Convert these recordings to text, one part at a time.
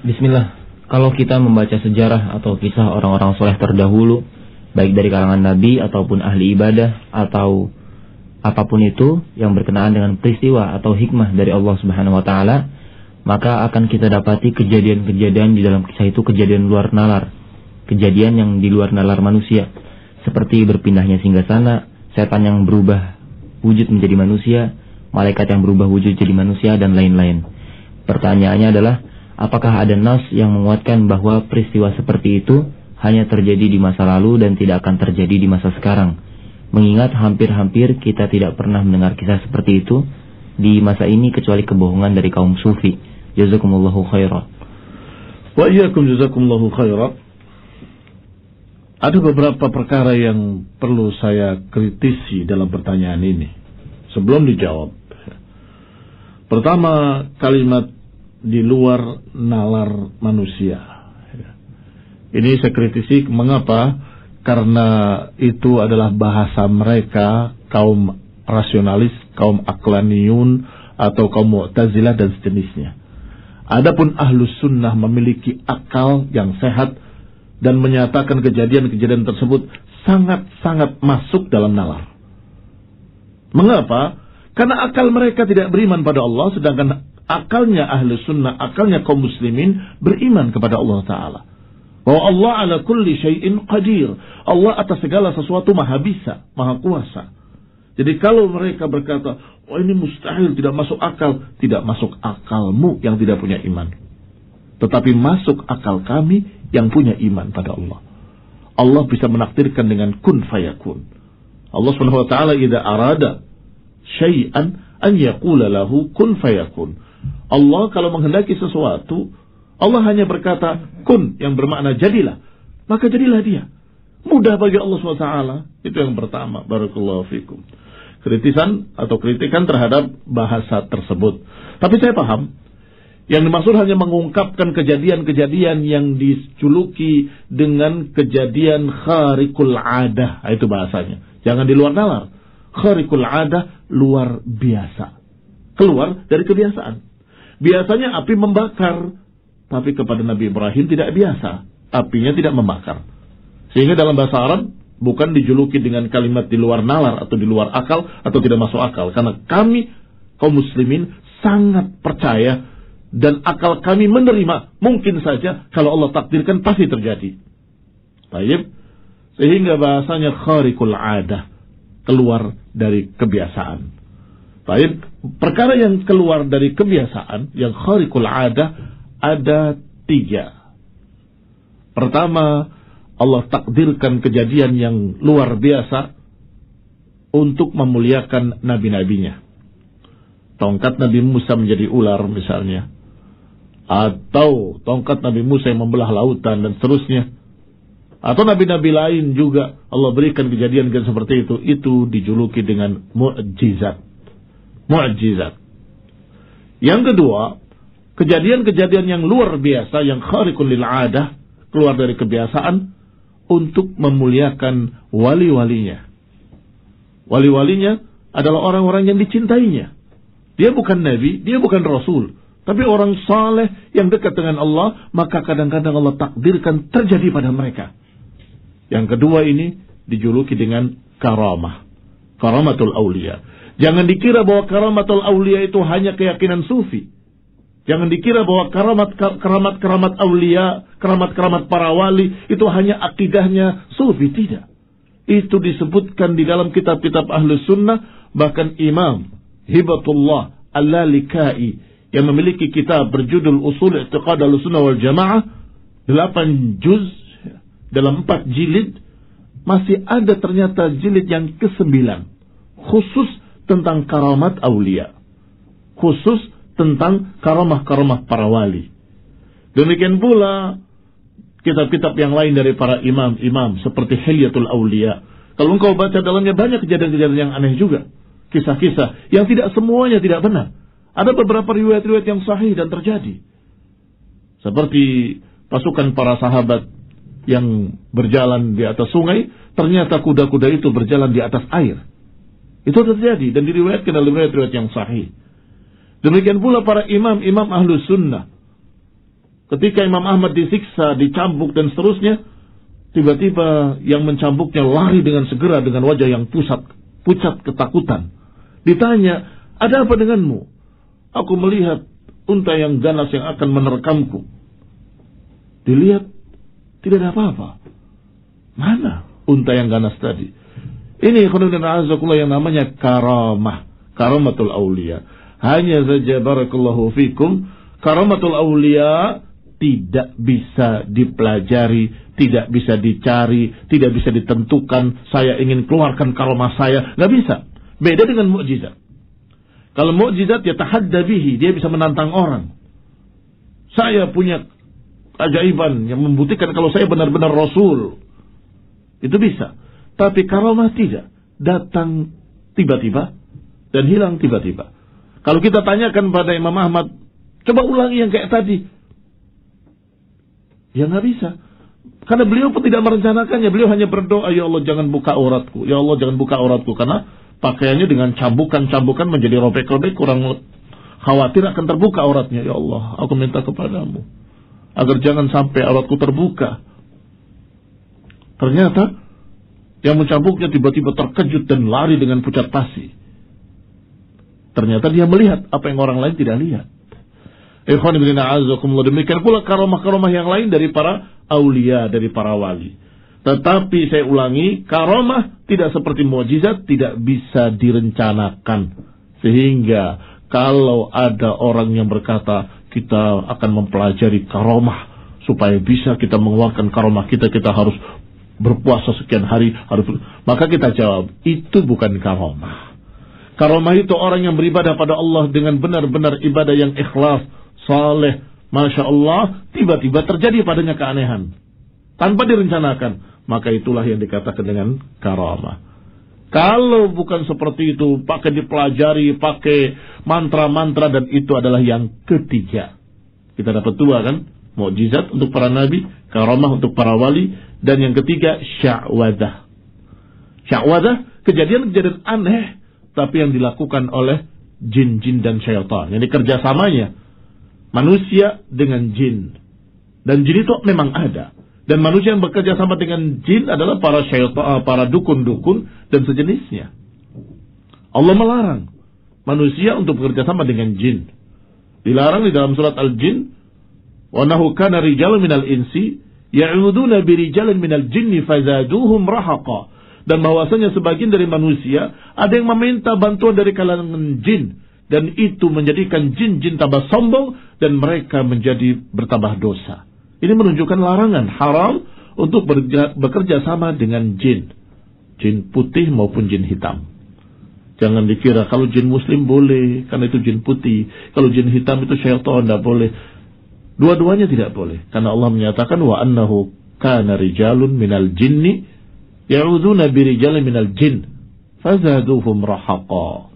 Bismillah. Kalau kita membaca sejarah atau kisah orang-orang soleh terdahulu, baik dari kalangan nabi ataupun ahli ibadah atau apapun itu yang berkenaan dengan peristiwa atau hikmah dari Allah Subhanahu wa taala, maka akan kita dapati kejadian-kejadian di dalam kisah itu kejadian luar nalar. Kejadian yang di luar nalar manusia, seperti berpindahnya singgasana, setan yang berubah wujud menjadi manusia, malaikat yang berubah wujud jadi manusia, dan lain-lain. Pertanyaannya adalah, apakah ada nas yang menguatkan bahwa peristiwa seperti itu hanya terjadi di masa lalu dan tidak akan terjadi di masa sekarang? Mengingat hampir-hampir kita tidak pernah mendengar kisah seperti itu di masa ini kecuali kebohongan dari kaum sufi. Jazakumullahu khairan. Wa iyyakum jazakumullahu khairan. Ada beberapa perkara yang perlu saya kritisi dalam pertanyaan ini sebelum dijawab. Pertama, kalimat di luar nalar manusia. Ini saya kritisi, mengapa? Karena itu adalah bahasa mereka, kaum rasionalis, kaum aqlaniyun, atau kaum mu'tazilah dan sejenisnya. Adapun ahlus sunnah memiliki akal yang sehat dan menyatakan kejadian-kejadian tersebut sangat-sangat masuk dalam nalar. Mengapa? Karena akal mereka tidak beriman pada Allah, sedangkan akalnya ahlus sunnah, akalnya kaum muslimin beriman kepada Allah Ta'ala. Bahwa Allah ala kulli syai'in qadir. Allah atas segala sesuatu maha bisa, maha kuasa. Jadi kalau mereka berkata, oh ini mustahil, tidak masuk akal. Tidak masuk akalmu yang tidak punya iman. Tetapi masuk akal kami yang punya iman pada Allah. Allah bisa menakdirkan dengan kun fayakun. Allah subhanahu wa ta'ala idza arada syai'an an yaqula lahu kun fayakun. Allah kalau menghendaki sesuatu, Allah hanya berkata kun, yang bermakna jadilah, maka jadilah dia. Mudah bagi Allah SWT. Itu yang pertama. Barakallahu fikum. Kritisan atau kritikan terhadap bahasa tersebut. Tapi saya paham, yang dimaksud hanya mengungkapkan kejadian-kejadian yang dijuluki dengan kejadian khariqul adah. Itu bahasanya. Jangan di luar nalar. Khariqul adah, luar biasa. Keluar dari kebiasaan. Biasanya api membakar, tapi kepada Nabi Ibrahim tidak biasa. Apinya tidak membakar. Sehingga dalam bahasa Arab bukan dijuluki dengan kalimat di luar nalar atau di luar akal atau tidak masuk akal. Karena kami kaum muslimin sangat percaya dan akal kami menerima mungkin saja kalau Allah takdirkan pasti terjadi. Baik. Sehingga bahasanya khariqul adah, keluar dari kebiasaan. Baik. Perkara yang keluar dari kebiasaan, yang khariqul adah, ada 3. Pertama, Allah takdirkan kejadian yang luar biasa untuk memuliakan nabi-nabinya. Tongkat Nabi Musa menjadi ular misalnya. Atau tongkat Nabi Musa yang membelah lautan dan seterusnya. Atau nabi-nabi lain juga Allah berikan kejadian seperti itu. Itu dijuluki dengan mu'jizat. Mu'jizat. Yang kedua, kejadian-kejadian yang luar biasa, yang khariqul lil adah, keluar dari kebiasaan, untuk memuliakan wali-walinya. Wali-walinya adalah orang-orang yang dicintainya. Dia bukan nabi, dia bukan rasul, tapi orang saleh yang dekat dengan Allah, maka kadang-kadang Allah takdirkan terjadi pada mereka. Yang kedua ini dijuluki dengan karamah. Karamatul awliya. Jangan dikira bahwa karamatul awliya itu hanya keyakinan sufi. Jangan dikira bahwa keramat aulia, keramat para wali itu hanya akidahnya sufi. Tidak. Itu disebutkan di dalam kitab-kitab Ahlus Sunnah. Bahkan Imam Hibatullah Al-Lalikai yang memiliki kitab berjudul Usul I'tiqad Ahlus Sunnah wal Jamaah, 8 juz dalam 4 jilid, masih ada ternyata jilid yang ke-9 khusus tentang karamat aulia, khusus tentang karamah-karamah para wali. Demikian pula kitab-kitab yang lain dari para imam-imam seperti Hilyatul Auliya. Kalau engkau baca dalamnya banyak kejadian-kejadian yang aneh juga. Kisah-kisah yang tidak semuanya tidak benar. Ada beberapa riwayat-riwayat yang sahih dan terjadi. Seperti pasukan para sahabat yang berjalan di atas sungai, ternyata kuda-kuda itu berjalan di atas air. Itu terjadi dan diriwayatkan dalam riwayat-riwayat yang sahih. Demikian pula para imam-imam Ahlus Sunnah Ketika Imam Ahmad disiksa, dicambuk dan seterusnya, tiba-tiba yang mencambuknya lari dengan segera dengan wajah yang pucat ketakutan. Ditanya, ada apa denganmu? Aku melihat unta yang ganas yang akan menerkamku. Dilihat, tidak ada apa-apa. Mana unta yang ganas tadi? Ini yang namanya karamah. Karamatul awliya. Hanya saja barakallahu fikum, karamatul awliya tidak bisa dipelajari, tidak bisa dicari, tidak bisa ditentukan. Saya ingin keluarkan karamah saya. Nggak bisa. Beda dengan mukjizat. Kalau mukjizat ya tahadda bihi, dia bisa menantang orang. Saya punya keajaiban yang membuktikan kalau saya benar-benar Rasul. Itu bisa. Tapi karamah tidak. Datang tiba-tiba dan hilang tiba-tiba. Kalau kita tanyakan pada Imam Ahmad, coba ulangi yang kayak tadi. Ya nggak bisa. Karena beliau pun tidak merencanakannya. Beliau hanya berdoa, ya Allah jangan buka auratku. Ya Allah jangan buka auratku. Karena pakaiannya dengan cambukan-cambukan menjadi robek-robek, kurang khawatir akan terbuka auratnya. Ya Allah, aku minta kepadamu agar jangan sampai auratku terbuka. Ternyata yang mencambuknya tiba-tiba terkejut dan lari dengan pucat pasi. Ternyata dia melihat apa yang orang lain tidak lihat. Ikhwan fillah a'azzakumullah. Demikian pula karamah-karamah yang lain dari para aulia, dari para wali. Tetapi saya ulangi, karamah tidak seperti mukjizat, tidak bisa direncanakan. Sehingga kalau ada orang yang berkata, kita akan mempelajari karamah supaya bisa kita mengeluarkan karamah kita harus berpuasa sekian hari, maka kita jawab, itu bukan karamah. Karamah itu orang yang beribadah pada Allah dengan benar-benar ibadah yang ikhlas, saleh, Masya Allah, tiba-tiba terjadi padanya keanehan tanpa direncanakan, maka itulah yang dikatakan dengan karamah. Kalau bukan seperti itu, pakai dipelajari, pakai mantra-mantra, dan itu adalah yang ketiga. Kita dapat dua kan? Mukjizat untuk para nabi, karamah untuk para wali, dan yang ketiga sya'wadah. Sya'wadah, kejadian-kejadian aneh, tapi yang dilakukan oleh jin-jin dan syaitan. Jadi kerjasamanya manusia dengan jin. Dan jin itu memang ada. Dan manusia yang bekerja sama dengan jin adalah para syaitan, para dukun-dukun dan sejenisnya. Allah melarang manusia untuk bekerja sama dengan jin. Dilarang di dalam surat Al-Jin, wa nahu kana rijalun minal insi ya'uduna birijalin minal jinni fazaduhum rahaqa. Dan bahwasanya sebagian dari manusia ada yang meminta bantuan dari kalangan jin, dan itu menjadikan jin-jin tambah sombong dan mereka menjadi bertambah dosa. Ini menunjukkan larangan haram untuk bekerja sama dengan jin putih maupun jin hitam. Jangan dikira kalau jin muslim boleh karena itu jin putih, kalau jin hitam itu syaitan, tidak boleh. Dua-duanya tidak boleh, karena Allah menyatakan wa annahu kana rijalun minal jinni ya'udzuuna birijalin minal jin fazaduhum rahaqa.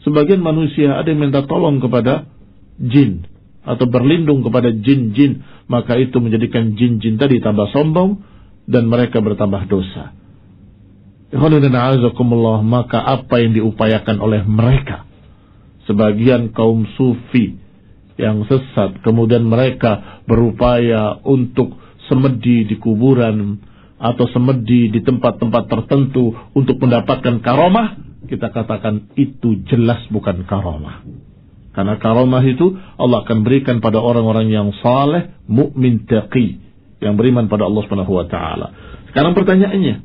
Sebagian manusia ada yang minta tolong kepada jin atau berlindung kepada jin-jin, maka itu menjadikan jin-jin tadi tambah sombong dan mereka bertambah dosa. Maka apa yang diupayakan oleh mereka, sebagian kaum sufi yang sesat, kemudian mereka berupaya untuk semedi di kuburan atau semedi di tempat-tempat tertentu untuk mendapatkan karamah, kita katakan itu jelas bukan karamah. Karena karamah itu Allah akan berikan pada orang-orang yang saleh, mukmin, taqi, yang beriman pada Allah Subhanahu wa taala. Sekarang pertanyaannya,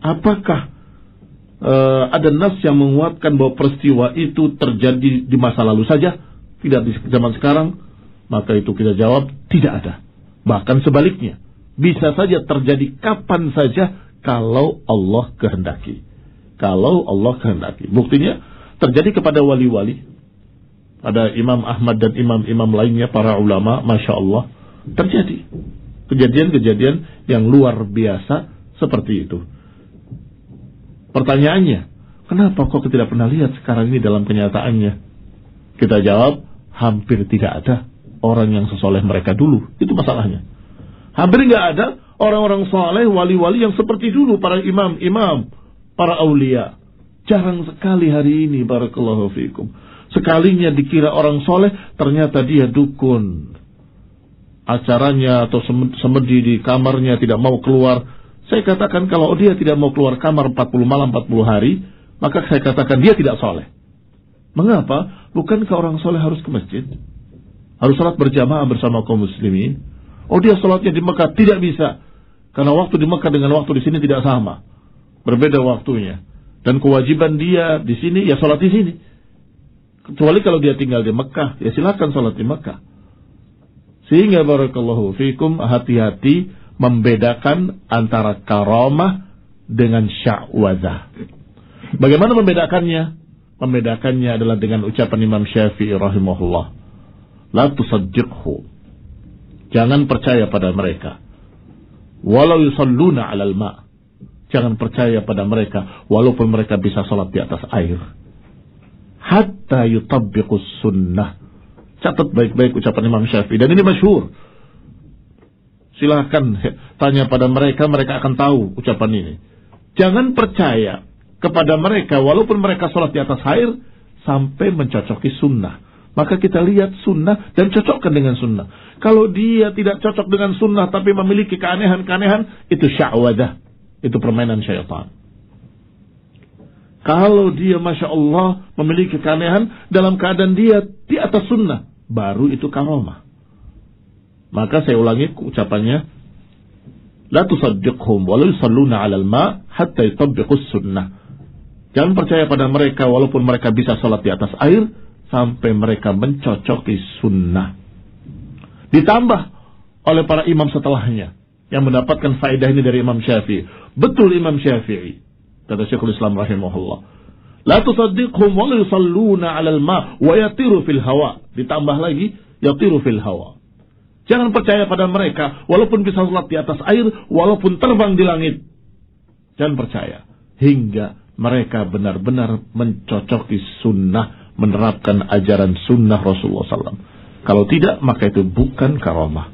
apakah ada nas yang menguatkan bahwa peristiwa itu terjadi di masa lalu saja, tidak di zaman sekarang? Maka itu kita jawab tidak ada. Bahkan sebaliknya, bisa saja terjadi kapan saja kalau Allah kehendaki. Kalau Allah kehendaki. Buktinya terjadi kepada wali-wali, pada Imam Ahmad dan imam-imam lainnya, para ulama, Masya Allah, terjadi kejadian-kejadian yang luar biasa seperti itu. Pertanyaannya, kenapa kok tidak pernah lihat sekarang ini dalam kenyataannya? Kita jawab, hampir tidak ada orang yang sesoleh mereka dulu. Itu masalahnya. Hampir nggak ada orang-orang soleh, wali-wali yang seperti dulu, para imam-imam, para aulia. Jarang sekali hari ini, barakallahu fikum. Sekalinya dikira orang soleh, ternyata dia dukun. acaranya atau semedi di kamarnya, tidak mau keluar, saya katakan kalau dia tidak mau keluar kamar 40 malam 40 hari, maka saya katakan dia tidak soleh. Mengapa? Bukankah orang soleh harus ke masjid? Harus salat berjamaah bersama kaum muslimin? Oh, dia salatnya di Mekah tidak bisa, karena waktu di Mekah dengan waktu di sini tidak sama, berbeda waktunya. Dan kewajiban dia di sini ya salat di sini. Kecuali kalau dia tinggal di Mekah, ya silakan salat di Mekah. Sehingga barakallahu fikum, hati-hati membedakan antara karamah dengan sya'wadzah. Bagaimana membedakannya? Membedakannya adalah dengan ucapan Imam Syafi'i rahimahullah. La tusaddiqhu. Jangan percaya pada mereka. Walau yusalluna 'alal ma'. Jangan percaya pada mereka walaupun mereka bisa salat di atas air. Hatta yutabbiqus sunnah. Catat baik-baik ucapan Imam Syafi'i, dan ini masyhur. Silahkan tanya pada mereka, mereka akan tahu ucapan ini. Jangan percaya kepada mereka walaupun mereka salat di atas air sampai mencocoki sunnah. Maka kita lihat sunnah dan cocokkan dengan sunnah. Kalau dia tidak cocok dengan sunnah tapi memiliki keanehan-keanehan, itu sya'wadah, itu permainan syaitan. Kalau dia Masya Allah memiliki keanehan dalam keadaan dia di atas sunnah, baru itu karomah. Maka saya ulangi ucapannya, la tusaddiqhum wa la yusalluna 'alal ma' hatta yutabbiqus sunnah. Jangan percaya pada mereka walaupun mereka bisa salat di atas air sampai mereka mencocoki sunnah. Ditambah oleh para imam setelahnya yang mendapatkan faedah ini dari Imam Syafi'i. Betul Imam Syafi'i, kata Syekhul Islam rahimahullah. La tusaddiqhum wa la yusalluna 'alal ma' wa yatiru fil hawa. Ditambah lagi, yatiru fil hawa. Jangan percaya pada mereka walaupun bisa salat di atas air, walaupun terbang di langit. Jangan percaya hingga mereka benar-benar mencocoki sunnah, menerapkan ajaran sunnah Rasulullah SAW. Kalau tidak, maka itu bukan karamah.